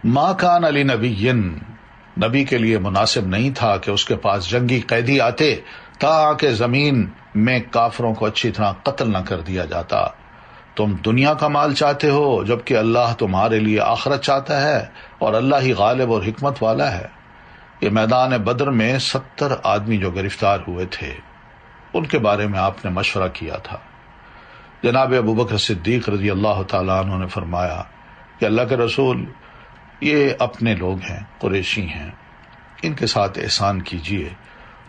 ما کان لنبی، نبی کے لیے مناسب نہیں تھا کہ اس کے پاس جنگی قیدی آتے تاکہ زمین میں کافروں کو اچھی طرح قتل نہ کر دیا جاتا۔ تم دنیا کا مال چاہتے ہو جبکہ اللہ تمہارے لیے آخرت چاہتا ہے، اور اللہ ہی غالب اور حکمت والا ہے۔ یہ میدان بدر میں 70 آدمی جو گرفتار ہوئے تھے ان کے بارے میں آپ نے مشورہ کیا تھا۔ جناب ابوبکر صدیق رضی اللہ تعالیٰ عنہ نے فرمایا کہ اللہ کے رسول، یہ اپنے لوگ ہیں، قریشی ہیں، ان کے ساتھ احسان کیجیے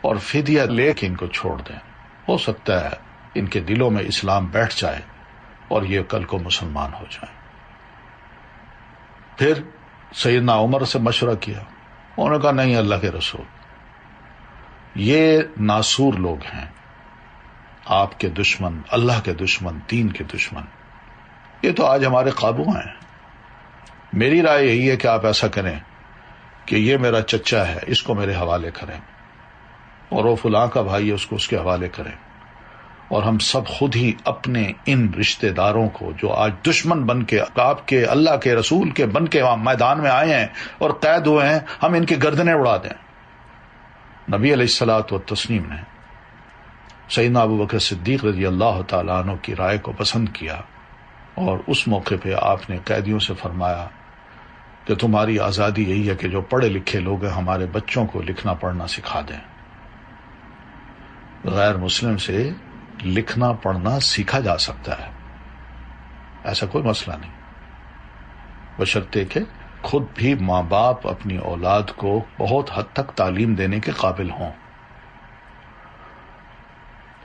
اور فدیہ لے کے ان کو چھوڑ دیں، ہو سکتا ہے ان کے دلوں میں اسلام بیٹھ جائے اور یہ کل کو مسلمان ہو جائیں۔ پھر سیدنا عمر سے مشورہ کیا، انہوں نے کہا نہیں اللہ کے رسول، یہ ناسور لوگ ہیں، آپ کے دشمن، اللہ کے دشمن، دین کے دشمن، یہ تو آج ہمارے قابو ہیں۔ میری رائے یہی ہے کہ آپ ایسا کریں کہ یہ میرا چچا ہے، اس کو میرے حوالے کریں، اور وہ فلاں کا بھائی ہے، اس کو اس کے حوالے کریں، اور ہم سب خود ہی اپنے ان رشتہ داروں کو جو آج دشمن بن کے آپ کے اللہ کے رسول کے بن کے میدان میں آئے ہیں اور قید ہوئے ہیں، ہم ان کی گردنیں اڑا دیں۔ نبی علیہ الصلوۃ والتسلیم نے سیدنا ابوبکر صدیق رضی اللہ تعالیٰ عنہ کی رائے کو پسند کیا، اور اس موقع پہ آپ نے قیدیوں سے فرمایا کہ تمہاری آزادی یہی ہے کہ جو پڑھے لکھے لوگ ہیں ہمارے بچوں کو لکھنا پڑھنا سکھا دیں۔ غیر مسلم سے لکھنا پڑھنا سیکھا جا سکتا ہے، ایسا کوئی مسئلہ نہیں، بشرطے کہ خود بھی ماں باپ اپنی اولاد کو بہت حد تک تعلیم دینے کے قابل ہوں۔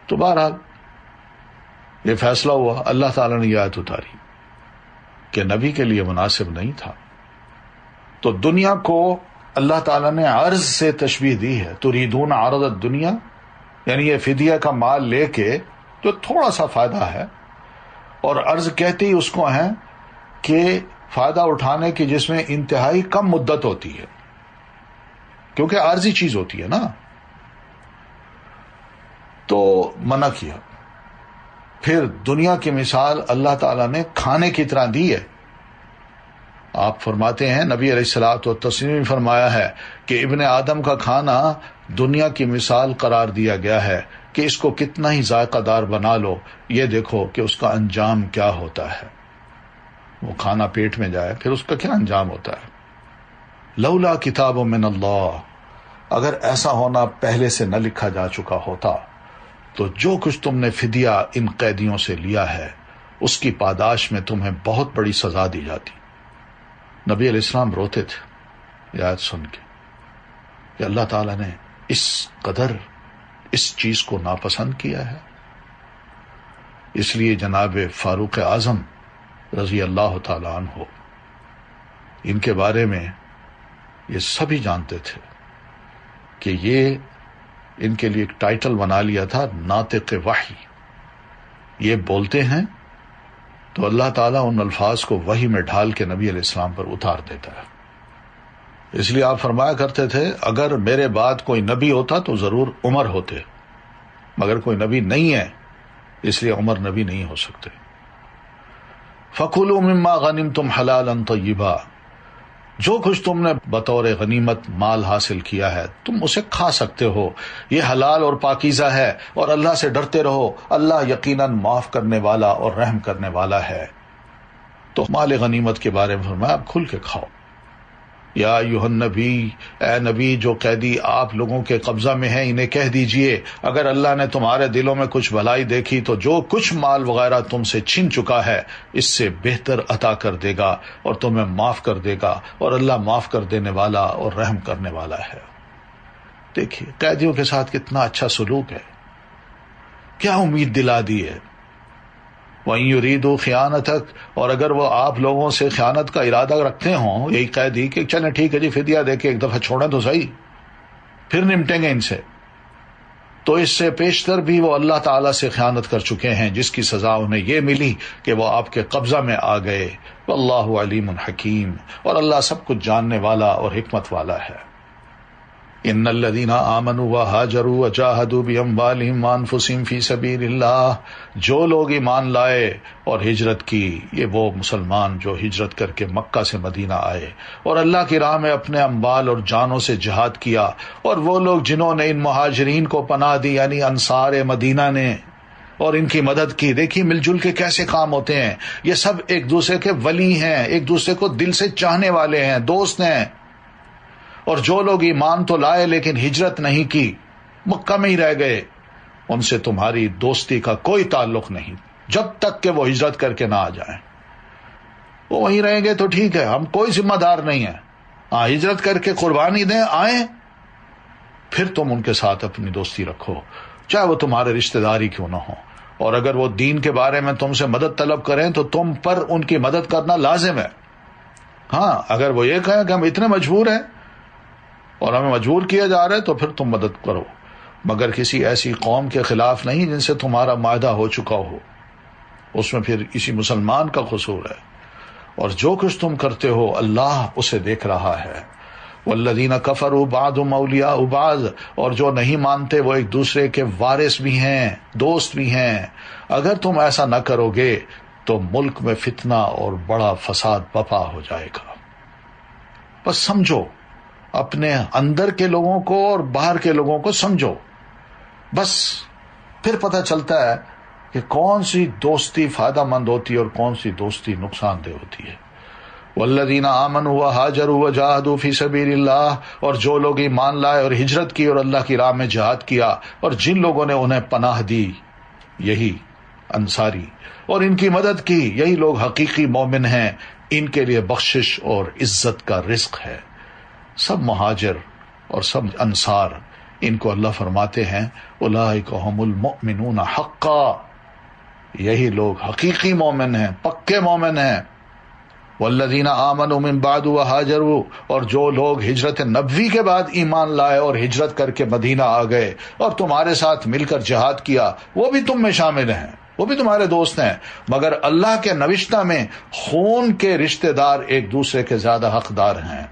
تو بہرحال یہ فیصلہ ہوا، اللہ تعالیٰ نے یہ آیت اتاری کہ نبی کے لیے مناسب نہیں تھا۔ تو دنیا کو اللہ تعالیٰ نے عرض سے تشبیہ دی ہے، تریدون عرض الدنیا، یعنی یہ فدیہ کا مال لے کے جو تھوڑا سا فائدہ ہے، اور عرض کہتی اس کو ہے کہ فائدہ اٹھانے کی جس میں انتہائی کم مدت ہوتی ہے، کیونکہ عارضی چیز ہوتی ہے نا، تو منع کیا۔ پھر دنیا کی مثال اللہ تعالیٰ نے کھانے کی طرح دی ہے۔ آپ فرماتے ہیں، نبی علیہ الصلوۃ والتسلیم نے فرمایا ہے کہ ابن آدم کا کھانا دنیا کی مثال قرار دیا گیا ہے کہ اس کو کتنا ہی ذائقہ دار بنا لو، یہ دیکھو کہ اس کا انجام کیا ہوتا ہے۔ وہ کھانا پیٹ میں جائے پھر اس کا کیا انجام ہوتا ہے۔ لولا کتاب من اللہ، اگر ایسا ہونا پہلے سے نہ لکھا جا چکا ہوتا تو جو کچھ تم نے فدیہ ان قیدیوں سے لیا ہے اس کی پاداش میں تمہیں بہت بڑی سزا دی جاتی۔ نبی علیہ السلام روتے تھے یہ آیت سن کے کہ اللہ تعالیٰ نے اس قدر اس چیز کو ناپسند کیا ہے۔ اس لیے جناب فاروق اعظم رضی اللہ تعالیٰ عنہ، ان کے بارے میں یہ سبھی جانتے تھے کہ یہ ان کے لیے ایک ٹائٹل بنا لیا تھا ناطق وحی، یہ بولتے ہیں تو اللہ تعالیٰ ان الفاظ کو وحی میں ڈھال کے نبی علیہ السلام پر اتار دیتا ہے۔ اس لیے آپ فرمایا کرتے تھے اگر میرے بعد کوئی نبی ہوتا تو ضرور عمر ہوتے، مگر کوئی نبی نہیں ہے اس لیے عمر نبی نہیں ہو سکتے۔ فَكُلُوا مِمَّا غَنِمْتُمْ حَلَالًا طَيِّبًا، جو کچھ تم نے بطور غنیمت مال حاصل کیا ہے تم اسے کھا سکتے ہو، یہ حلال اور پاکیزہ ہے، اور اللہ سے ڈرتے رہو، اللہ یقیناً معاف کرنے والا اور رحم کرنے والا ہے۔ تو مال غنیمت کے بارے میں فرمایا آپ کھل کے کھاؤ۔ یا ایھا النبی، اے نبی جو قیدی آپ لوگوں کے قبضہ میں ہیں انہیں کہہ دیجئے اگر اللہ نے تمہارے دلوں میں کچھ بھلائی دیکھی تو جو کچھ مال وغیرہ تم سے چھن چکا ہے اس سے بہتر عطا کر دے گا اور تمہیں معاف کر دے گا، اور اللہ معاف کر دینے والا اور رحم کرنے والا ہے۔ دیکھیے قیدیوں کے ساتھ کتنا اچھا سلوک ہے، کیا امید دلا دی ہے۔ وَإِن يُرِيدُوا خِيَانَتَكَ، اور اگر وہ آپ لوگوں سے خیانت کا ارادہ رکھتے ہوں، یہی قیدی کہ چلیں ٹھیک ہے جی فدیہ دے کے ایک دفعہ چھوڑیں تو صحیح، پھر نمٹیں گے ان سے، تو اس سے پیشتر بھی وہ اللہ تعالیٰ سے خیانت کر چکے ہیں جس کی سزا انہیں یہ ملی کہ وہ آپ کے قبضہ میں آ گئے۔ واللہ علیم حکیم، اور اللہ سب کچھ جاننے والا اور حکمت والا ہے۔ ان الذین آمنوا وہاجروا وجاہدوا باموالہم وانفسہم فی سبیل اللہ، جو لوگ ایمان لائے اور ہجرت کی، یہ وہ مسلمان جو ہجرت کر کے مکہ سے مدینہ آئے اور اللہ کی راہ میں اپنے اموال اور جانوں سے جہاد کیا، اور وہ لوگ جنہوں نے ان مہاجرین کو پناہ دی یعنی انصار مدینہ نے اور ان کی مدد کی۔ دیکھیے مل جل کے کیسے کام ہوتے ہیں، یہ سب ایک دوسرے کے ولی ہیں، ایک دوسرے کو دل سے چاہنے والے ہیں، دوست ہیں۔ اور جو لوگ ایمان تو لائے لیکن ہجرت نہیں کی، مکہ میں ہی رہ گئے، ان سے تمہاری دوستی کا کوئی تعلق نہیں جب تک کہ وہ ہجرت کر کے نہ آ جائیں۔ وہ وہیں رہیں گے تو ٹھیک ہے، ہم کوئی ذمہ دار نہیں ہیں، ہاں ہجرت کر کے قربانی دیں، آئیں، پھر تم ان کے ساتھ اپنی دوستی رکھو، چاہے وہ تمہارے رشتہ داری کیوں نہ ہو۔ اور اگر وہ دین کے بارے میں تم سے مدد طلب کریں تو تم پر ان کی مدد کرنا لازم ہے۔ ہاں اگر وہ یہ کہیں کہ ہم اتنے مجبور ہیں اور ہمیں مجبور کیا جا رہا ہے تو پھر تم مدد کرو، مگر کسی ایسی قوم کے خلاف نہیں جن سے تمہارا معاہدہ ہو چکا ہو، اس میں پھر اسی مسلمان کا قصور ہے۔ اور جو کچھ تم کرتے ہو اللہ اسے دیکھ رہا ہے۔ والذین کفروا بعضهم اولیاء بعض، اور جو نہیں مانتے وہ ایک دوسرے کے وارث بھی ہیں، دوست بھی ہیں۔ اگر تم ایسا نہ کرو گے تو ملک میں فتنہ اور بڑا فساد برپا ہو جائے گا۔ بس سمجھو، اپنے اندر کے لوگوں کو اور باہر کے لوگوں کو سمجھو، بس پھر پتہ چلتا ہے کہ کون سی دوستی فائدہ مند ہوتی ہے اور کون سی دوستی نقصان دہ ہوتی ہے۔ والذین آمنوا وہاجروا وجاہدوا فی سبیل اللہ، اور جو لوگ ایمان لائے اور ہجرت کی اور اللہ کی راہ میں جہاد کیا، اور جن لوگوں نے انہیں پناہ دی، یہی انصاری، اور ان کی مدد کی، یہی لوگ حقیقی مومن ہیں، ان کے لیے بخشش اور عزت کا رزق ہے۔ سب مہاجر اور سب انصار، ان کو اللہ فرماتے ہیں اولئک ھم المؤمنون حقا، یہی لوگ حقیقی مومن ہیں، پکے مومن ہیں۔ والذین آمنوا من بعد وہاجروا، اور جو لوگ ہجرت نبوی کے بعد ایمان لائے اور ہجرت کر کے مدینہ آ گئے اور تمہارے ساتھ مل کر جہاد کیا، وہ بھی تم میں شامل ہیں، وہ بھی تمہارے دوست ہیں، مگر اللہ کے نوشتہ میں خون کے رشتہ دار ایک دوسرے کے زیادہ حقدار ہیں۔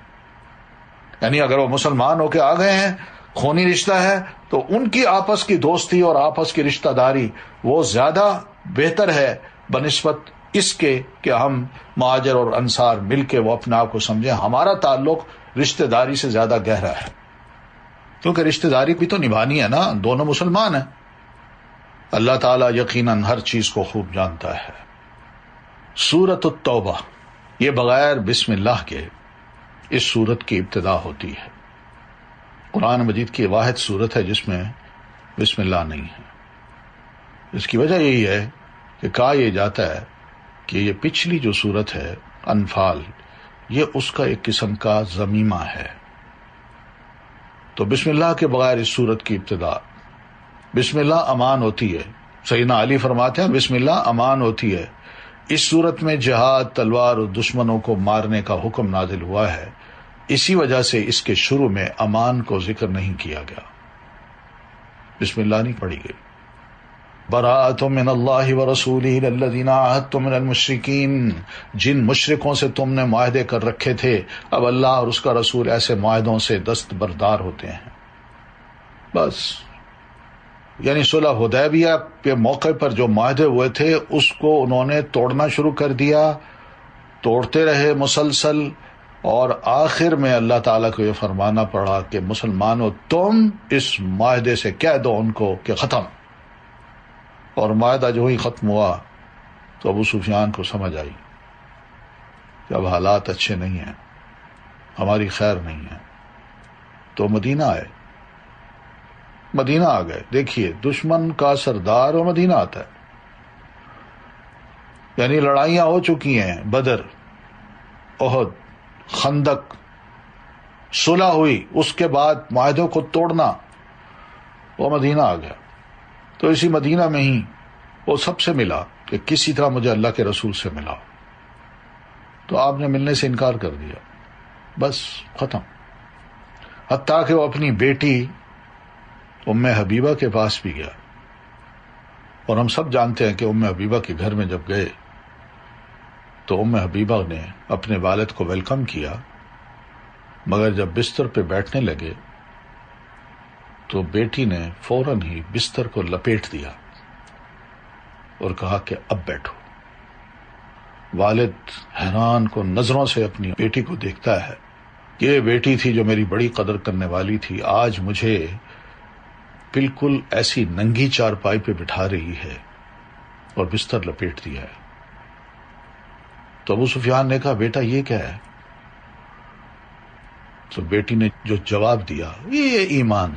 یعنی اگر وہ مسلمان ہو کے آ گئے ہیں، خونی رشتہ ہے، تو ان کی آپس کی دوستی اور آپس کی رشتہ داری وہ زیادہ بہتر ہے بنسبت اس کے کہ ہم مہاجر اور انصار مل کے وہ اپنے آپ کو سمجھیں ہمارا تعلق رشتہ داری سے زیادہ گہرا ہے، کیونکہ رشتہ داری بھی تو نبھانی ہے نا، دونوں مسلمان ہیں۔ اللہ تعالیٰ یقیناً ہر چیز کو خوب جانتا ہے۔ سورۃ التوبہ، یہ بغیر بسم اللہ کے اس سورت کی ابتدا ہوتی ہے۔ قرآن مجید کی واحد سورت ہے جس میں بسم اللہ نہیں ہے۔ اس کی وجہ یہی ہے کہ کہا یہ جاتا ہے کہ یہ پچھلی جو سورت ہے انفال، یہ اس کا ایک قسم کا ضمیمہ ہے۔ تو بسم اللہ کے بغیر اس سورت کی ابتدا، بسم اللہ امان ہوتی ہے۔ سیدنا علی فرماتے ہیں بسم اللہ امان ہوتی ہے۔ اس صورت میں جہاد، تلوار اور دشمنوں کو مارنے کا حکم نازل ہوا ہے، اسی وجہ سے اس کے شروع میں امان کو ذکر نہیں کیا گیا، بسم اللہ نہیں پڑھی گئی۔ براءۃ من اللہ ورسولہ الذین عاہدتم من المشرکین، جن مشرکوں سے تم نے معاہدے کر رکھے تھے، اب اللہ اور اس کا رسول ایسے معاہدوں سے دستبردار ہوتے ہیں۔ بس یعنی صلح حدیبیہ کے موقع پر جو معاہدے ہوئے تھے اس کو انہوں نے توڑنا شروع کر دیا، توڑتے رہے مسلسل، اور آخر میں اللہ تعالیٰ کو یہ فرمانا پڑا کہ مسلمانوں تم اس معاہدے سے کہہ دو ان کو کہ ختم۔ اور معاہدہ جو ہی ختم ہوا تو ابو سفیان کو سمجھ آئی کہ اب حالات اچھے نہیں ہیں، ہماری خیر نہیں ہے، تو مدینہ آئے، مدینہ آ گئے۔ دیکھیے دشمن کا سردار وہ مدینہ آتا ہے، یعنی لڑائیاں ہو چکی ہیں، بدر، احد، خندق، صلح ہوئی، اس کے بعد معاہدوں کو توڑنا، وہ مدینہ آ گیا۔ تو اسی مدینہ میں ہی وہ سب سے ملا کہ کسی طرح مجھے اللہ کے رسول سے ملا، تو آپ نے ملنے سے انکار کر دیا، بس ختم۔ حتیٰ کہ وہ اپنی بیٹی ام حبیبہ کے پاس بھی گیا، اور ہم سب جانتے ہیں کہ ام حبیبہ کے گھر میں جب گئے تو ام حبیبہ نے اپنے والد کو ویلکم کیا، مگر جب بستر پہ بیٹھنے لگے تو بیٹی نے فوراً ہی بستر کو لپیٹ دیا اور کہا کہ اب بیٹھو۔ والد حیران کو نظروں سے اپنی بیٹی کو دیکھتا ہے، یہ بیٹی تھی جو میری بڑی قدر کرنے والی تھی، آج مجھے بالکل ایسی ننگی چارپائی پہ بٹھا رہی ہے اور بستر لپیٹ دیا ہے۔ تو ابو سفیان نے کہا بیٹا یہ کیا ہے؟ تو بیٹی نے جو جواب دیا، یہ ایمان،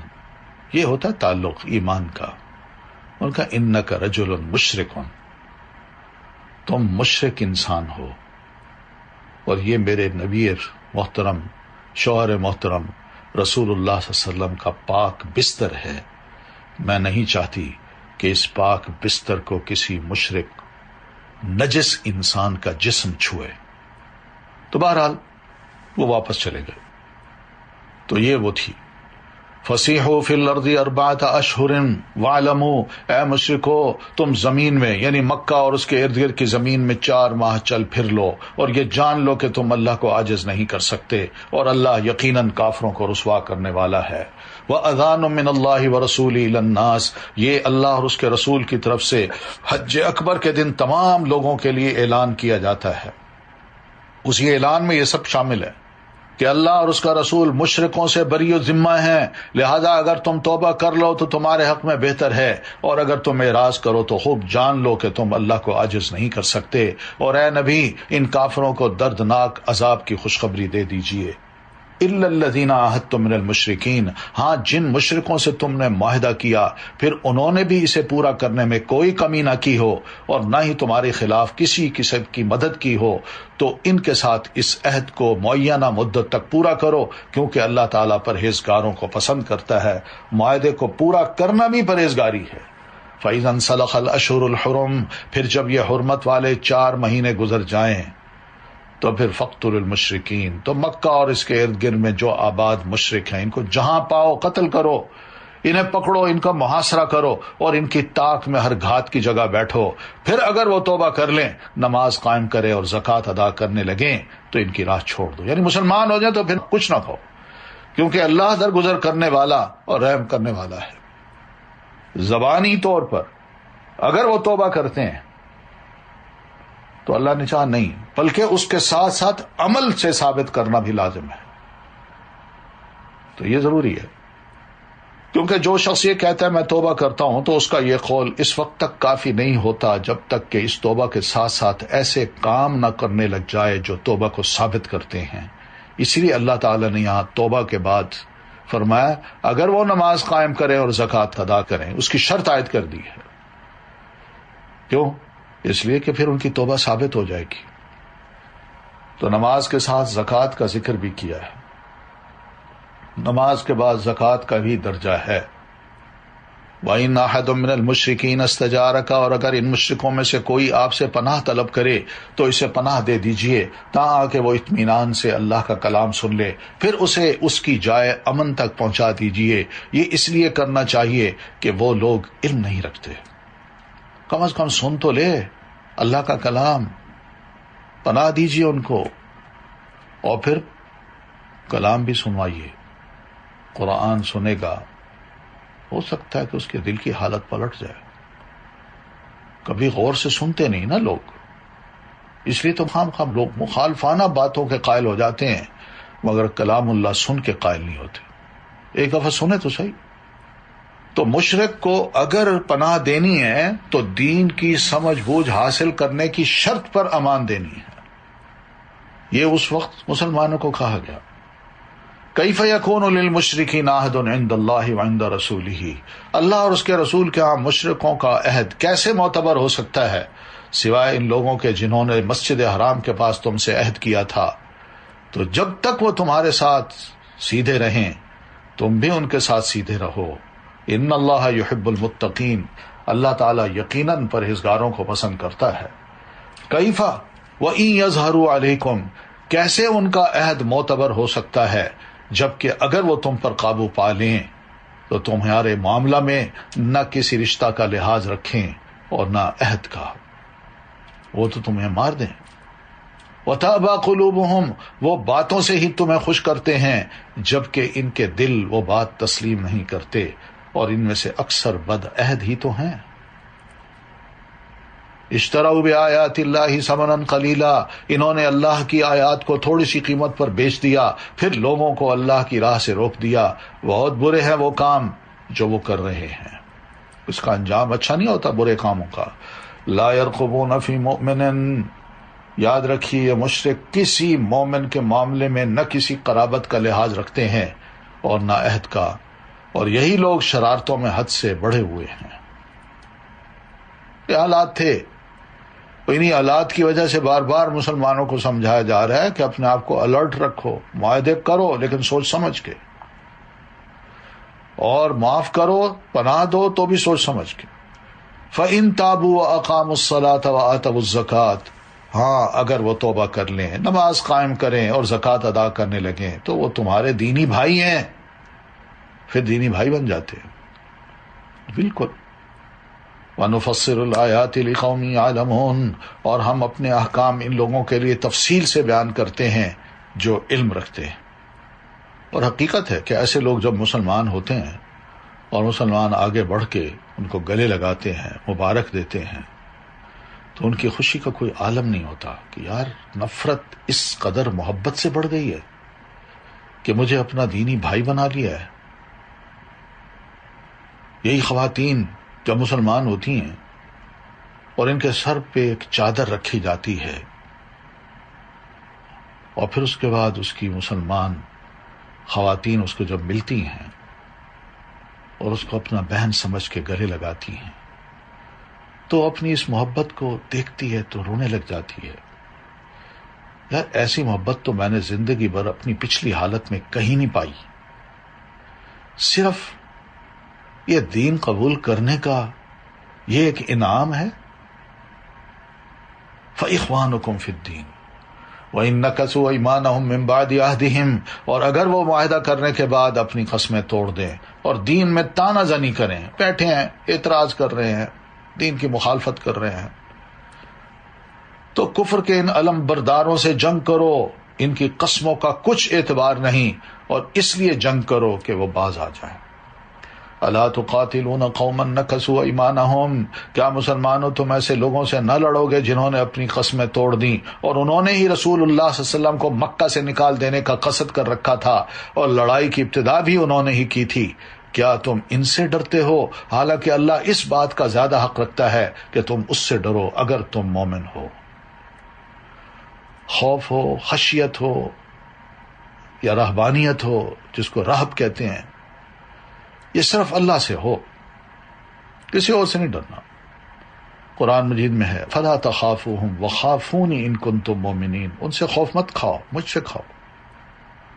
یہ ہوتا ہے تعلق ایمان کا۔ ان کا انک رجل مشرک، تم مشرک انسان ہو، اور یہ میرے نبی محترم شوہر محترم رسول اللہ صلی اللہ علیہ وسلم کا پاک بستر ہے، میں نہیں چاہتی کہ اس پاک بستر کو کسی مشرک نجس انسان کا جسم چھوئے۔ تو بہرحال وہ واپس چلے گئے۔ تو یہ وہ تھی، فسیحوا فی الارض اربعۃ اشہر واعلموا، اے مشرکو تم زمین میں یعنی مکہ اور اس کے ارد گرد کی زمین میں 4 ماہ چل پھر لو، اور یہ جان لو کہ تم اللہ کو عاجز نہیں کر سکتے، اور اللہ یقیناً کافروں کو رسوا کرنے والا ہے۔ وَأَذَانٌ مِّنَ اللَّهِ وَرَسُولِهِ إِلَى النَّاسِ، یہ اللہ اور اس کے رسول کی طرف سے حج اکبر کے دن تمام لوگوں کے لیے اعلان کیا جاتا ہے۔ اسی اعلان میں یہ سب شامل ہے کہ اللہ اور اس کا رسول مشرکوں سے بری ذمہ ہیں، لہذا اگر تم توبہ کر لو تو تمہارے حق میں بہتر ہے، اور اگر تم اعراض کرو تو خوب جان لو کہ تم اللہ کو عاجز نہیں کر سکتے، اور اے نبی ان کافروں کو دردناک عذاب کی خوشخبری دے دیجئے۔ الا الذین عاہدتم من المشرکین، ہاں جن مشرکوں سے تم نے معاہدہ کیا پھر انہوں نے بھی اسے پورا کرنے میں کوئی کمی نہ کی ہو اور نہ ہی تمہارے خلاف کسی قسم کی مدد کی ہو، تو ان کے ساتھ اس عہد کو معینہ مدت تک پورا کرو، کیونکہ اللہ تعالیٰ پرہیزگاروں کو پسند کرتا ہے۔ معاہدے کو پورا کرنا بھی پرہیزگاری ہے۔ فَإِذَا انسَلَخَ الْأَشْهُرُ الْحُرُمُ، پھر جب یہ حرمت والے 4 مہینے گزر جائیں تو پھر فقتلوا المشرکین، تو مکہ اور اس کے ارد گرد میں جو آباد مشرک ہیں ان کو جہاں پاؤ قتل کرو، انہیں پکڑو، ان کا محاصرہ کرو، اور ان کی طاق میں ہر گھات کی جگہ بیٹھو۔ پھر اگر وہ توبہ کر لیں، نماز قائم کرے اور زکوٰۃ ادا کرنے لگیں تو ان کی راہ چھوڑ دو، یعنی مسلمان ہو جائیں تو پھر کچھ نہ کہو، کیونکہ اللہ درگزر کرنے والا اور رحم کرنے والا ہے۔ زبانی طور پر اگر وہ توبہ کرتے ہیں تو اللہ نے چاہا نہیں، بلکہ اس کے ساتھ ساتھ عمل سے ثابت کرنا بھی لازم ہے۔ تو یہ ضروری ہے، کیونکہ جو شخص یہ کہتا ہے میں توبہ کرتا ہوں تو اس کا یہ قول اس وقت تک کافی نہیں ہوتا جب تک کہ اس توبہ کے ساتھ ساتھ ایسے کام نہ کرنے لگ جائے جو توبہ کو ثابت کرتے ہیں۔ اسی لیے اللہ تعالیٰ نے یہاں توبہ کے بعد فرمایا اگر وہ نماز قائم کریں اور زکوٰۃ ادا کریں، اس کی شرط عائد کر دی ہے۔ کیوں؟ اس لیے کہ پھر ان کی توبہ ثابت ہو جائے گی۔ تو نماز کے ساتھ زکوٰۃ کا ذکر بھی کیا ہے۔ نماز کے بعد زکوٰۃ کا بھی درجہ ہے۔ وَإِنَّ أَحَدٌ مِّنَ الْمُشْرِكِينَ اسْتَجَارَكَ، اور اگر ان مشرکوں میں سے کوئی آپ سے پناہ طلب کرے تو اسے پناہ دے دیجئے تاکہ وہ اطمینان سے اللہ کا کلام سن لے، پھر اسے اس کی جائے امن تک پہنچا دیجئے۔ یہ اس لیے کرنا چاہیے کہ وہ لوگ علم نہیں رکھتے، کم از کم سن تو لے اللہ کا کلام، پناہ دیجئے ان کو، اور پھر کلام بھی سنوائیے۔ قرآن سنے گا، ہو سکتا ہے کہ اس کے دل کی حالت پلٹ جائے۔ کبھی غور سے سنتے نہیں نا لوگ، اس لیے تو خام لوگ مخالفانہ باتوں کے قائل ہو جاتے ہیں، مگر کلام اللہ سن کے قائل نہیں ہوتے۔ ایک دفعہ سنے تو صحیح۔ تو مشرک کو اگر پناہ دینی ہے تو دین کی سمجھ بوجھ حاصل کرنے کی شرط پر امان دینی ہے۔ یہ اس وقت مسلمانوں کو کہا گیا کیف یکون للمشرکین عہد عند اللہ وعند رسولہ، اللہ اور اس کے رسول کے ہاں مشرکوں کا عہد کیسے معتبر ہو سکتا ہے سوائے ان لوگوں کے جنہوں نے مسجد حرام کے پاس تم سے عہد کیا تھا۔ تو جب تک وہ تمہارے ساتھ سیدھے رہیں تم بھی ان کے ساتھ سیدھے رہو۔ ان اللہ یحب المتقین، اللہ تعالیٰ یقیناً پرہیزگاروں کو پسند کرتا ہے۔ کیف وَإِن يَظْهَرُوا عَلَيْكُمْ، کیسے ان کا عہد معتبر ہو سکتا ہے جبکہ اگر وہ تم پر قابو پا لیں تو تمہارے معاملہ میں نہ کسی رشتہ کا لحاظ رکھیں اور نہ عہد کا، وہ تو تمہیں مار دیں۔ وَتَأْبَى قُلُوبُهُمْ، وہ باتوں سے ہی تمہیں خوش کرتے ہیں جبکہ ان کے دل وہ بات تسلیم نہیں کرتے، اور ان میں سے اکثر بد عہد ہی تو ہیں۔ اشتروا بآیات اللہ ثمنا قلیلا، انہوں نے اللہ کی آیات کو تھوڑی سی قیمت پر بیچ دیا، پھر لوگوں کو اللہ کی راہ سے روک دیا۔ بہت برے ہیں وہ کام جو وہ کر رہے ہیں، اس کا انجام اچھا نہیں ہوتا برے کاموں کا۔ لا يرقبون فی مؤمن، یاد رکھیے یہ مشرک کسی مومن کے معاملے میں نہ کسی قرابت کا لحاظ رکھتے ہیں اور نہ عہد کا، اور یہی لوگ شرارتوں میں حد سے بڑھے ہوئے ہیں۔ یہ حالات تھے، انہی حالات کی وجہ سے بار بار مسلمانوں کو سمجھایا جا رہا ہے کہ اپنے آپ کو الرٹ رکھو، معاہدے کرو لیکن سوچ سمجھ کے، اور معاف کرو، پناہ دو تو بھی سوچ سمجھ کے۔ فَإِن تَابُوا وَأَقَامُوا الصَّلَاةَ وَآتَوُا الزَّكَاةَ، ہاں اگر وہ توبہ کر لیں، نماز قائم کریں اور زکوٰۃ ادا کرنے لگیں تو وہ تمہارے دینی بھائی ہیں، پھر دینی بھائی بن جاتے ہیں۔ بالکل۔ وَنُفَصِّلُ الْآيَاتِ لِقَوْمٍ يَعْلَمُونَ، اور ہم اپنے احکام ان لوگوں کے لیے تفصیل سے بیان کرتے ہیں جو علم رکھتے ہیں۔ اور حقیقت ہے کہ ایسے لوگ جب مسلمان ہوتے ہیں اور مسلمان آگے بڑھ کے ان کو گلے لگاتے ہیں، مبارک دیتے ہیں، تو ان کی خوشی کا کوئی عالم نہیں ہوتا کہ یار نفرت اس قدر محبت سے بڑھ گئی ہے کہ مجھے اپنا دینی بھائی بنا لیا ہے۔ یہی خواتین جب مسلمان ہوتی ہیں اور ان کے سر پہ ایک چادر رکھی جاتی ہے، اور پھر اس کے بعد اس کی مسلمان خواتین اس کو جب ملتی ہیں اور اس کو اپنا بہن سمجھ کے گلے لگاتی ہیں، تو اپنی اس محبت کو دیکھتی ہے تو رونے لگ جاتی ہے۔ یار ایسی محبت تو میں نے زندگی بھر اپنی پچھلی حالت میں کہیں نہیں پائی۔ صرف یہ دین قبول کرنے کا یہ ایک انعام ہے۔ فَإِخْوَانُكُمْ فِي الدِّينِ وَإِن نَكَثُوا أَيْمَانَهُم مِّن بَعْدِ عَهْدِهِمْ، اور اگر وہ معاہدہ کرنے کے بعد اپنی قسمیں توڑ دیں اور دین میں تانا زنی کریں، بیٹھے ہیں اعتراض کر رہے ہیں، دین کی مخالفت کر رہے ہیں، تو کفر کے ان علم برداروں سے جنگ کرو، ان کی قسموں کا کچھ اعتبار نہیں، اور اس لیے جنگ کرو کہ وہ باز آ جائیں۔ الا تقاتلون قوما نکثوا ایمانہم، کیا مسلمانوں تم ایسے لوگوں سے نہ لڑو گے جنہوں نے اپنی قسمیں توڑ دیں، اور انہوں نے ہی رسول اللہ صلی اللہ علیہ وسلم کو مکہ سے نکال دینے کا قصد کر رکھا تھا، اور لڑائی کی ابتدا بھی انہوں نے ہی کی تھی۔ کیا تم ان سے ڈرتے ہو، حالانکہ اللہ اس بات کا زیادہ حق رکھتا ہے کہ تم اس سے ڈرو اگر تم مومن ہو۔ خوف ہو، خشیت ہو یا رہبانیت ہو، جس کو رہب کہتے ہیں، یہ صرف اللہ سے ہو، کسی اور سے نہیں ڈرنا۔ قرآن مجید میں ہے فَلَا تَخَافُوهُمْ وَخَافُونِ إِن كُنتُم مُؤْمِنِينَ، ان سے خوف مت کھاؤ، مجھ سے کھاؤ۔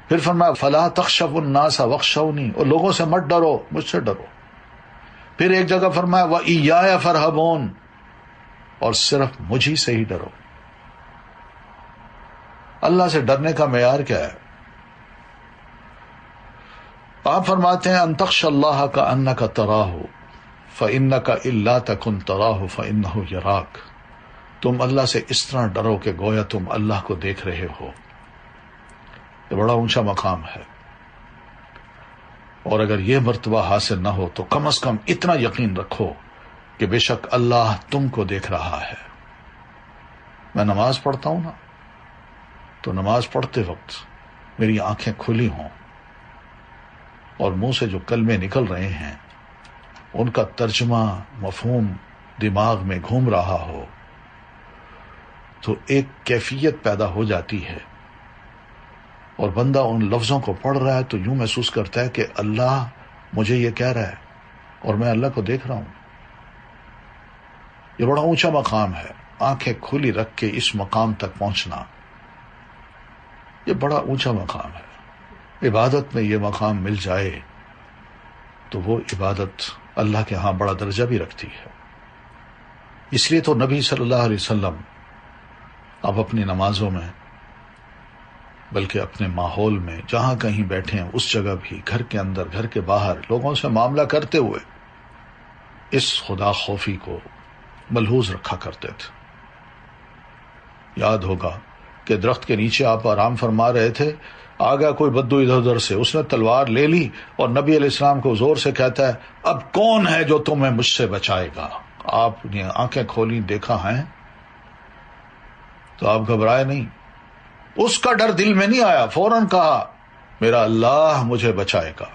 پھر فرمایا فَلَا تَخْشَوُا النَّاسَ وَاخْشَوْنِي، اور لوگوں سے مت ڈرو، مجھ سے ڈرو۔ پھر ایک جگہ فرمایا وَإِيَّايَ فَارْهَبُونِ، اور صرف مجھ ہی سے ہی ڈرو۔ اللہ سے ڈرنے کا معیار کیا ہے؟ آپ فرماتے ہیں ان تخشى اللہ کأنک تراہ فإنک الا تکن تراہ فإنہ یراک، تم اللہ سے اس طرح ڈرو کہ گویا تم اللہ کو دیکھ رہے ہو۔ یہ بڑا اونچا مقام ہے، اور اگر یہ مرتبہ حاصل نہ ہو تو کم از کم اتنا یقین رکھو کہ بے شک اللہ تم کو دیکھ رہا ہے۔ میں نماز پڑھتا ہوں نا، تو نماز پڑھتے وقت میری آنکھیں کھلی ہوں اور منہ سے جو کلمے نکل رہے ہیں ان کا ترجمہ مفہوم دماغ میں گھوم رہا ہو، تو ایک کیفیت پیدا ہو جاتی ہے، اور بندہ ان لفظوں کو پڑھ رہا ہے تو یوں محسوس کرتا ہے کہ اللہ مجھے یہ کہہ رہا ہے اور میں اللہ کو دیکھ رہا ہوں۔ یہ بڑا اونچا مقام ہے، آنکھیں کھلی رکھ کے اس مقام تک پہنچنا، یہ بڑا اونچا مقام ہے۔ عبادت میں یہ مقام مل جائے تو وہ عبادت اللہ کے ہاں بڑا درجہ بھی رکھتی ہے۔ اس لیے تو نبی صلی اللہ علیہ وسلم اب اپنی نمازوں میں، بلکہ اپنے ماحول میں جہاں کہیں بیٹھے ہیں اس جگہ بھی، گھر کے اندر گھر کے باہر لوگوں سے معاملہ کرتے ہوئے اس خدا خوفی کو ملحوظ رکھا کرتے تھے۔ یاد ہوگا کہ درخت کے نیچے آپ آرام فرما رہے تھے، آ گیا کوئی بدو ادھر ادھر سے، اس نے تلوار لے لی اور نبی علیہ السلام کو زور سے کہتا ہے اب کون ہے جو تمہیں مجھ سے بچائے گا؟ آپ نے آنکھیں کھولی، دیکھا ہے تو آپ گھبرائے نہیں، اس کا ڈر دل میں نہیں آیا، فوراً کہا میرا اللہ مجھے بچائے گا۔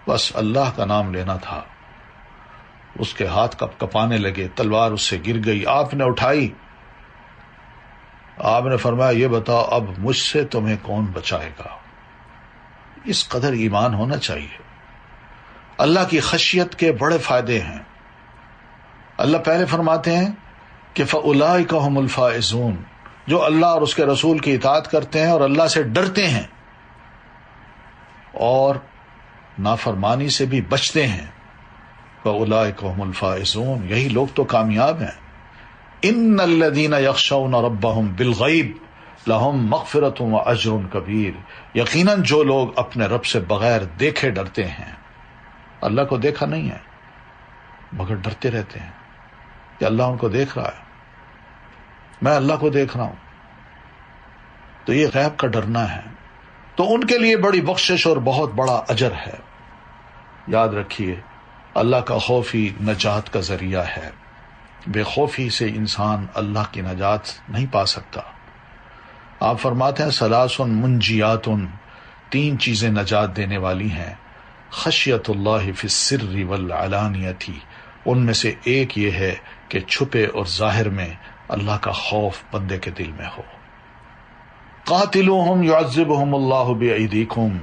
بس اللہ کا نام لینا تھا۔ اس کے ہاتھ کپ کپانے لگے، تلوار اس سے گر گئی، آپ نے اٹھائی، آپ نے فرمایا یہ بتاؤ اب مجھ سے تمہیں کون بچائے گا؟ اس قدر ایمان ہونا چاہیے۔ اللہ کی خشیت کے بڑے فائدے ہیں۔ اللہ پہلے فرماتے ہیں کہ فَأُولَٰئِكَ هُمُ الْفَائِزُونَ، جو اللہ اور اس کے رسول کی اطاعت کرتے ہیں اور اللہ سے ڈرتے ہیں اور نافرمانی سے بھی بچتے ہیں، فَأُولَٰئِكَ هُمُ الْفَائِزُونَ، یہی لوگ تو کامیاب ہیں۔ ان الذین یخشون ربهم بالغیب لہم مغفرۃ واجر کبیر، یقیناً جو لوگ اپنے رب سے بغیر دیکھے ڈرتے ہیں، اللہ کو دیکھا نہیں ہے مگر ڈرتے رہتے ہیں کہ اللہ ان کو دیکھ رہا ہے، میں اللہ کو دیکھ رہا ہوں، تو یہ غیب کا ڈرنا ہے، تو ان کے لیے بڑی بخشش اور بہت بڑا اجر ہے۔ یاد رکھیے اللہ کا خوف ہی نجات کا ذریعہ ہے، بے خوفی سے انسان اللہ کی نجات نہیں پا سکتا۔ آپ فرماتے ہیں ثلاث منجیات، تین چیزیں نجات دینے والی ہیں، خشیت اللہ فی السر والعلانیۃ، ان میں سے ایک یہ ہے کہ چھپے اور ظاہر میں اللہ کا خوف بندے کے دل میں ہو۔ قاتلوہم یعذبہم اللہ بایدیکم،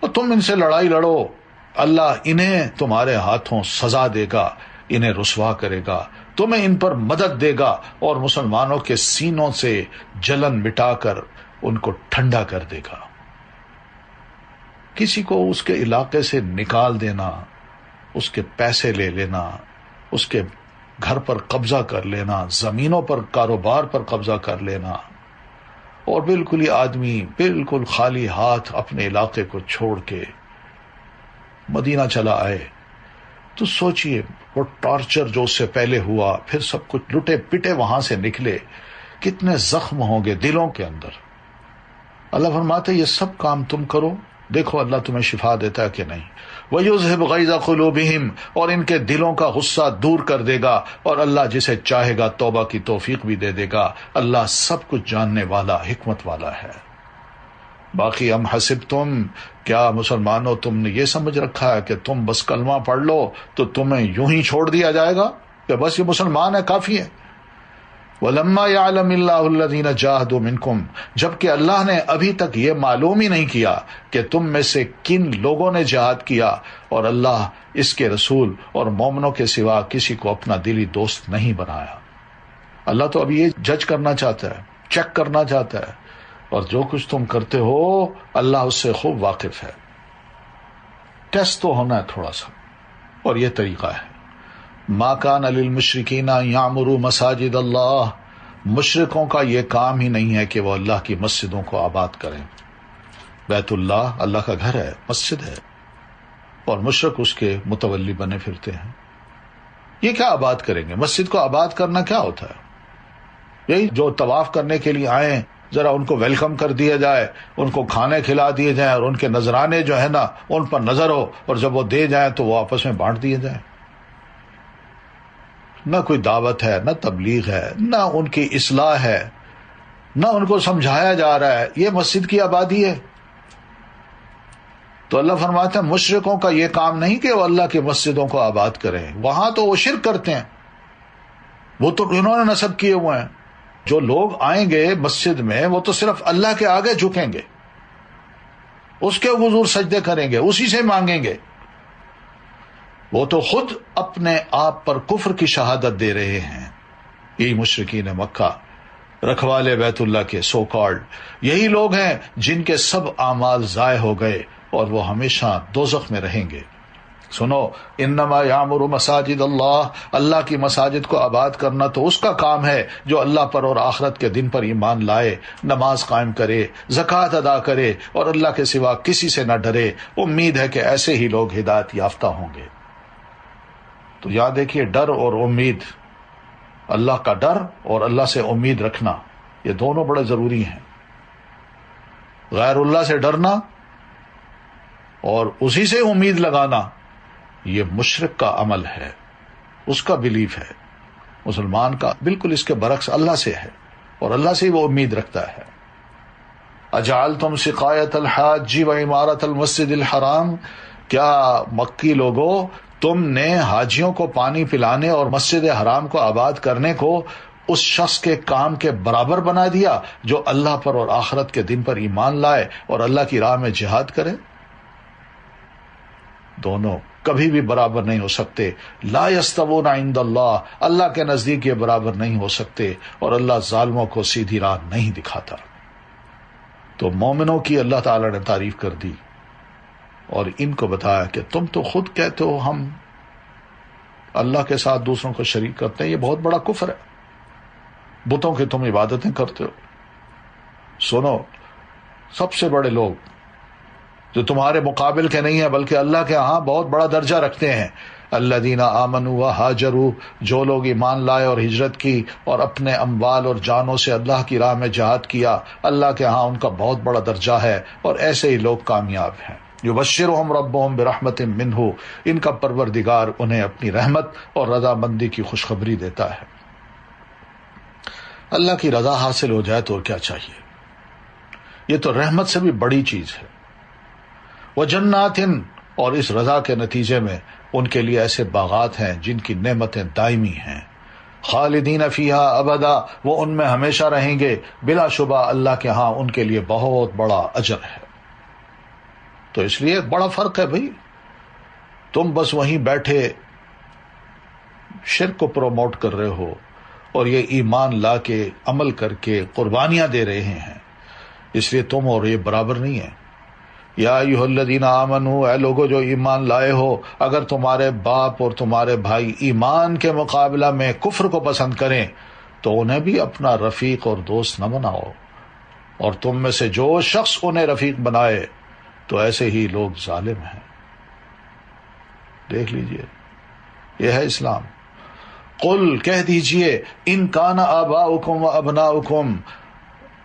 اور تم ان سے لڑائی لڑو، اللہ انہیں تمہارے ہاتھوں سزا دے گا، انہیں رسوا کرے گا، تمہیں ان پر مدد دے گا اور مسلمانوں کے سینوں سے جلن مٹا کر ان کو ٹھنڈا کر دے گا۔ کسی کو اس کے علاقے سے نکال دینا، اس کے پیسے لے لینا، اس کے گھر پر قبضہ کر لینا، زمینوں پر کاروبار پر قبضہ کر لینا، اور بالکل ہی آدمی بالکل خالی ہاتھ اپنے علاقے کو چھوڑ کے مدینہ چلا آئے، تو سوچئے وہ ٹارچر جو اس سے پہلے ہوا، پھر سب کچھ لٹے پٹے وہاں سے نکلے، کتنے زخم ہوں گے دلوں کے اندر۔ اللہ فرماتے یہ سب کام تم کرو، دیکھو اللہ تمہیں شفا دیتا ہے کہ نہیں۔ وَيُذْهِبْ غَيْظَ قُلُوبِهِمْ، اور ان کے دلوں کا غصہ دور کر دے گا، اور اللہ جسے چاہے گا توبہ کی توفیق بھی دے دے گا۔ اللہ سب کچھ جاننے والا، حکمت والا ہے۔ باقی ام حسبتم، کیا مسلمانوں تم نے یہ سمجھ رکھا ہے کہ تم بس کلمہ پڑھ لو تو تمہیں یوں ہی چھوڑ دیا جائے گا کہ بس یہ مسلمان ہے کافی ہے؟ وَلَمَّا يَعْلَمِ اللَّهُ الَّذِينَ جَاهَدُوا مِنْكُمْ، جبکہ اللہ نے ابھی تک یہ معلوم ہی نہیں کیا کہ تم میں سے کن لوگوں نے جہاد کیا، اور اللہ اس کے رسول اور مومنوں کے سوا کسی کو اپنا دلی دوست نہیں بنایا۔ اللہ تو ابھی یہ جج کرنا چاہتا ہے، چیک کرنا چاہتا ہے، اور جو کچھ تم کرتے ہو اللہ اس سے خوب واقف ہے۔ ٹیسٹ تو ہونا ہے تھوڑا سا، اور یہ طریقہ ہے۔ ما کان للمشرکین ان یعمروا مساجد اللہ، مشرکوں کا یہ کام ہی نہیں ہے کہ وہ اللہ کی مسجدوں کو آباد کریں۔ بیت اللہ اللہ کا گھر ہے، مسجد ہے، اور مشرک اس کے متولی بنے پھرتے ہیں۔ یہ کیا آباد کریں گے؟ مسجد کو آباد کرنا کیا ہوتا ہے؟ یہی جو طواف کرنے کے لیے آئیں ذرا ان کو ویلکم کر دیا جائے، ان کو کھانے کھلا دیے جائیں، اور ان کے نذرانے جو ہے نا ان پر نظر ہو، اور جب وہ دے جائیں تو وہ آپس میں بانٹ دیے جائیں۔ نہ کوئی دعوت ہے، نہ تبلیغ ہے، نہ ان کی اصلاح ہے، نہ ان کو سمجھایا جا رہا ہے، یہ مسجد کی آبادی ہے۔ تو اللہ فرماتا ہے مشرکوں کا یہ کام نہیں کہ وہ اللہ کی مسجدوں کو آباد کریں، وہاں تو وہ شرک کرتے ہیں، وہ تو انہوں نے نصب کیے ہوئے ہیں۔ جو لوگ آئیں گے مسجد میں وہ تو صرف اللہ کے آگے جھکیں گے، اس کے حضور سجدے کریں گے، اسی سے مانگیں گے، وہ تو خود اپنے آپ پر کفر کی شہادت دے رہے ہیں۔ یہی مشرکین مکہ، رکھوالے بیت اللہ کے سو کالڈ، یہی لوگ ہیں جن کے سب اعمال ضائع ہو گئے اور وہ ہمیشہ دوزخ میں رہیں گے۔ سنو، انما یعمر مساجد اللہ، اللہ کی مساجد کو آباد کرنا تو اس کا کام ہے جو اللہ پر اور آخرت کے دن پر ایمان لائے، نماز قائم کرے، زکوٰۃ ادا کرے، اور اللہ کے سوا کسی سے نہ ڈرے۔ امید ہے کہ ایسے ہی لوگ ہدایت یافتہ ہوں گے۔ تو یاد دیکھیے ڈر اور امید، اللہ کا ڈر اور اللہ سے امید رکھنا، یہ دونوں بڑے ضروری ہیں. غیر اللہ سے ڈرنا اور اسی سے امید لگانا یہ مشرک کا عمل ہے، اس کا بلیف ہے. مسلمان کا بالکل اس کے برعکس اللہ سے ہے اور اللہ سے ہی وہ امید رکھتا ہے. اجعلتم سقایت الحاج و عمارت المسجد الحرام، کیا مکی لوگوں تم نے حاجیوں کو پانی پلانے اور مسجد حرام کو آباد کرنے کو اس شخص کے کام کے برابر بنا دیا جو اللہ پر اور آخرت کے دن پر ایمان لائے اور اللہ کی راہ میں جہاد کرے؟ دونوں کبھی بھی برابر نہیں ہو سکتے. لا یستوون عند اللہ، اللہ کے نزدیک یہ برابر نہیں ہو سکتے اور اللہ ظالموں کو سیدھی راہ نہیں دکھاتا. تو مومنوں کی اللہ تعالی نے تعریف کر دی اور ان کو بتایا کہ تم تو خود کہتے ہو ہم اللہ کے ساتھ دوسروں کو شریک کرتے ہیں، یہ بہت بڑا کفر ہے. بتوں کی تم عبادتیں کرتے ہو. سنو، سب سے بڑے لوگ جو تمہارے مقابل کے نہیں ہیں بلکہ اللہ کے ہاں بہت بڑا درجہ رکھتے ہیں، الذین آمنوا وہاجروا، جو لوگ ایمان لائے اور ہجرت کی اور اپنے اموال اور جانوں سے اللہ کی راہ میں جہاد کیا، اللہ کے ہاں ان کا بہت بڑا درجہ ہے اور ایسے ہی لوگ کامیاب ہیں. یبشرہم ربہم برحمت منہ، ان کا پروردگار انہیں اپنی رحمت اور رضامندی کی خوشخبری دیتا ہے. اللہ کی رضا حاصل ہو جائے تو اور کیا چاہیے؟ یہ تو رحمت سے بھی بڑی چیز ہے. وجنات، اور اس رضا کے نتیجے میں ان کے لیے ایسے باغات ہیں جن کی نعمتیں دائمی ہیں. خالدین فیہا ابدا، وہ ان میں ہمیشہ رہیں گے، بلا شبہ اللہ کے ہاں ان کے لیے بہت بڑا اجر ہے. تو اس لیے بڑا فرق ہے بھائی. تم بس وہیں بیٹھے شرک کو پروموٹ کر رہے ہو اور یہ ایمان لا کے عمل کر کے قربانیاں دے رہے ہیں، اس لیے تم اور یہ برابر نہیں ہیں. یا ایھا الذین آمنوا، اے لوگو جو ایمان لائے ہو، اگر تمہارے باپ اور تمہارے بھائی ایمان کے مقابلہ میں کفر کو پسند کریں تو انہیں بھی اپنا رفیق اور دوست نہ بناؤ، اور تم میں سے جو شخص انہیں رفیق بنائے تو ایسے ہی لوگ ظالم ہیں. دیکھ لیجئے، یہ ہے اسلام. قل، کہہ دیجئے، ان کان آباؤکم و ابناؤکم،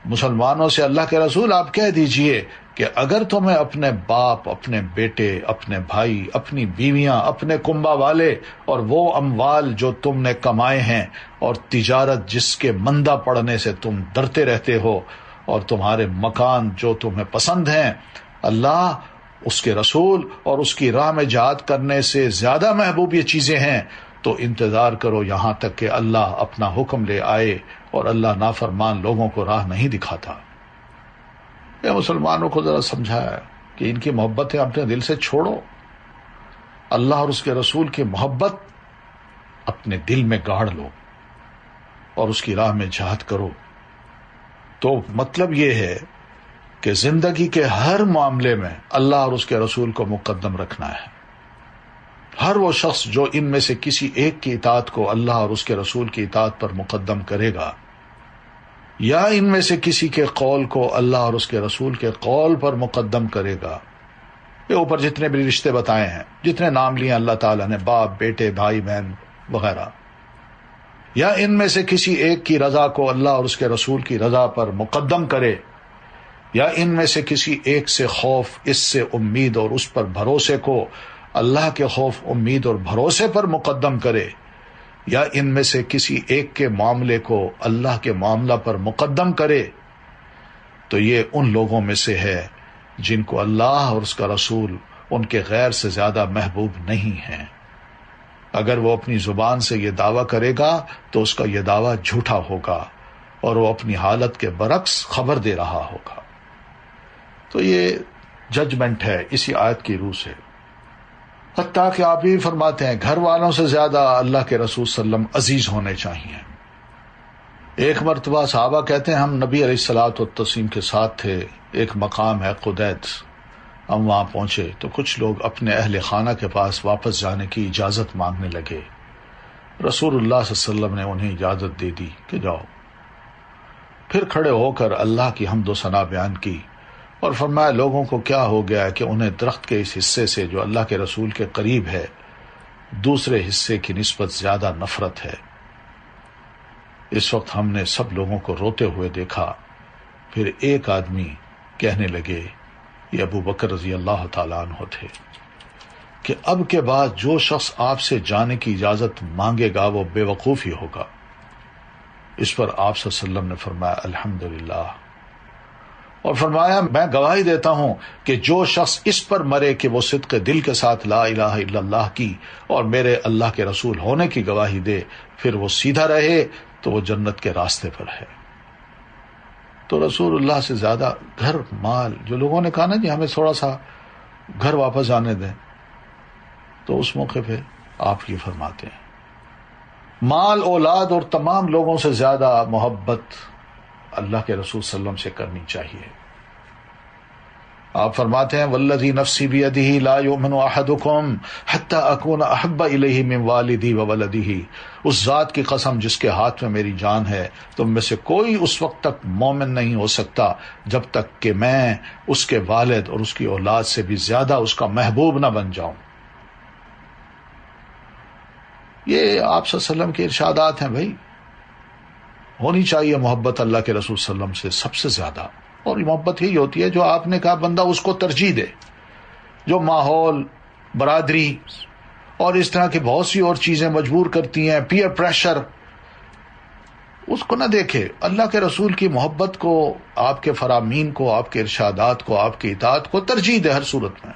مسلمانوں سے اللہ کے رسول آپ کہہ دیجئے کہ اگر تمہیں اپنے باپ، اپنے بیٹے، اپنے بھائی، اپنی بیویاں، اپنے کنبہ والے اور وہ اموال جو تم نے کمائے ہیں اور تجارت جس کے مندہ پڑنے سے تم ڈرتے رہتے ہو اور تمہارے مکان جو تمہیں پسند ہیں، اللہ، اس کے رسول اور اس کی راہ میں جہاد کرنے سے زیادہ محبوب یہ چیزیں ہیں، تو انتظار کرو یہاں تک کہ اللہ اپنا حکم لے آئے، اور اللہ نافرمان لوگوں کو راہ نہیں دکھاتا. یہ مسلمانوں کو ذرا سمجھایا کہ ان کی محبتیں اپنے دل سے چھوڑو، اللہ اور اس کے رسول کی محبت اپنے دل میں گاڑ لو اور اس کی راہ میں جہاد کرو. تو مطلب یہ ہے کہ زندگی کے ہر معاملے میں اللہ اور اس کے رسول کو مقدم رکھنا ہے. ہر وہ شخص جو ان میں سے کسی ایک کی اطاعت کو اللہ اور اس کے رسول کی اطاعت پر مقدم کرے گا، یا ان میں سے کسی کے قول کو اللہ اور اس کے رسول کے قول پر مقدم کرے گا، یہ اوپر جتنے بھی رشتے بتائے ہیں، جتنے نام لیے اللہ تعالیٰ نے، باپ، بیٹے، بھائی، بہن وغیرہ، یا ان میں سے کسی ایک کی رضا کو اللہ اور اس کے رسول کی رضا پر مقدم کرے، یا ان میں سے کسی ایک سے خوف، اس سے امید اور اس پر بھروسے کو اللہ کے خوف، امید اور بھروسے پر مقدم کرے، یا ان میں سے کسی ایک کے معاملے کو اللہ کے معاملہ پر مقدم کرے، تو یہ ان لوگوں میں سے ہے جن کو اللہ اور اس کا رسول ان کے غیر سے زیادہ محبوب نہیں ہیں. اگر وہ اپنی زبان سے یہ دعویٰ کرے گا تو اس کا یہ دعویٰ جھوٹا ہوگا اور وہ اپنی حالت کے برعکس خبر دے رہا ہوگا. تو یہ ججمنٹ ہے اسی آیت کی روح سے. حتیٰ کہ آپ ہی فرماتے ہیں گھر والوں سے زیادہ اللہ کے رسول صلی اللہ علیہ وسلم عزیز ہونے چاہیے. ایک مرتبہ صحابہ کہتے ہیں ہم نبی علیہ الصلوۃ والتسلیم کے ساتھ تھے، ایک مقام ہے قدید، ہم وہاں پہنچے تو کچھ لوگ اپنے اہل خانہ کے پاس واپس جانے کی اجازت مانگنے لگے. رسول اللہ صلی اللہ علیہ وسلم نے انہیں اجازت دے دی کہ جاؤ. پھر کھڑے ہو کر اللہ کی حمد و ثنا بیان کی اور فرمایا لوگوں کو کیا ہو گیا ہے کہ انہیں درخت کے اس حصے سے جو اللہ کے رسول کے قریب ہے دوسرے حصے کی نسبت زیادہ نفرت ہے. اس وقت ہم نے سب لوگوں کو روتے ہوئے دیکھا. پھر ایک آدمی کہنے لگے، یہ ابو بکر رضی اللہ تعالیٰ عنہ تھے، کہ اب کے بعد جو شخص آپ سے جانے کی اجازت مانگے گا وہ بے وقوف ہی ہوگا. اس پر آپ صلی اللہ علیہ وسلم نے فرمایا الحمدللہ، اور فرمایا میں گواہی دیتا ہوں کہ جو شخص اس پر مرے کہ وہ صدق دل کے ساتھ لا الہ الا اللہ کی اور میرے اللہ کے رسول ہونے کی گواہی دے، پھر وہ سیدھا رہے تو وہ جنت کے راستے پر ہے. تو رسول اللہ سے زیادہ گھر مال، جو لوگوں نے کہا نا جی ہمیں تھوڑا سا گھر واپس آنے دیں، تو اس موقع پہ آپ یہ فرماتے ہیں مال، اولاد اور تمام لوگوں سے زیادہ محبت اللہ کے رسول صلی اللہ علیہ وسلم سے کرنی چاہیے. آپ فرماتے ہیں والذی نفسی بیدہ لا یؤمن احدکم حتی اکون احب الیہ من والدی وولدہ، اس ذات کی قسم جس کے ہاتھ میں میری جان ہے، تم میں سے کوئی اس وقت تک مومن نہیں ہو سکتا جب تک کہ میں اس کے والد اور اس کی اولاد سے بھی زیادہ اس کا محبوب نہ بن جاؤں. یہ آپ صلی اللہ علیہ وسلم کے ارشادات ہیں. بھائی ہونی چاہیے محبت اللہ کے رسول صلی اللہ علیہ وسلم سے سب سے زیادہ، اور یہ محبت یہی ہوتی ہے جو آپ نے کہا بندہ اس کو ترجیح دے، جو ماحول، برادری اور اس طرح کی بہت سی اور چیزیں مجبور کرتی ہیں، پیئر پریشر، اس کو نہ دیکھے. اللہ کے رسول کی محبت کو، آپ کے فرامین کو، آپ کے ارشادات کو، آپ کی اطاعت کو ترجیح دے ہر صورت میں.